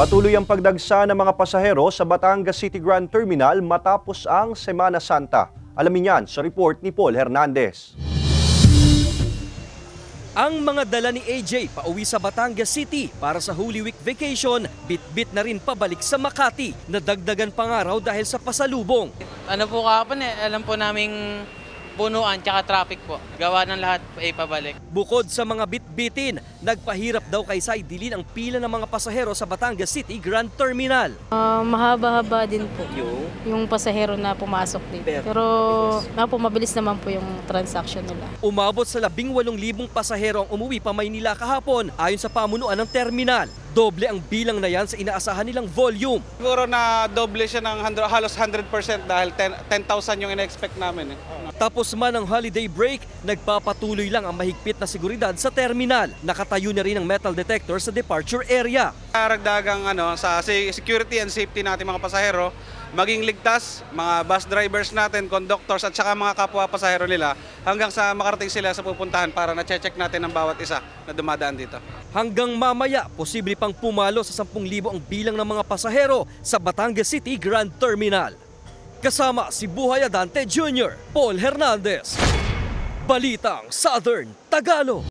Patuloy ang pagdagsa ng mga pasahero sa Batangas City Grand Terminal matapos ang Semana Santa. Alamin yan sa report ni Paul Hernandez. Ang mga dala ni AJ pauwi sa Batangas City para sa Holy Week vacation, bit-bit na rin pabalik sa Makati na dagdagan pangaraw dahil sa pasalubong. Ano po kahapon alam po naming punuan tsaka traffic po. Gawa ng lahat pabalik. Bukod sa mga bit-bitin, nagpahirap daw kay Sai Dilin ang pila ng mga pasahero sa Batangas City Grand Terminal. Mahaba-haba din po yung pasahero na pumasok dito. Pero mabilis naman po yung transaction nila. Umabot sa 18,000 pasahero ang umuwi pa Maynila kahapon ayon sa pamunuan ng terminal. Doble ang bilang na yan sa inaasahan nilang volume. Siguro na doble siya ng halos 100% dahil 10,000 yung in-expect namin. Tapos man ang holiday break, nagpapatuloy lang ang mahigpit na seguridad sa terminal. Nakatayo na rin ang metal detector sa departure area. Karagdagang sa security and safety natin mga pasahero, maging ligtas, mga bus drivers natin, conductors at saka mga kapwa pasahero nila hanggang sa makarating sila sa pupuntahan para na-check natin ang bawat isa na dumadaan dito. Hanggang mamaya, posible pang pumalo sa 10,000 ang bilang ng mga pasahero sa Batangas City Grand Terminal. Kasama si Buhay Adante Jr., Paul Hernandez. Balitang Southern Tagalog.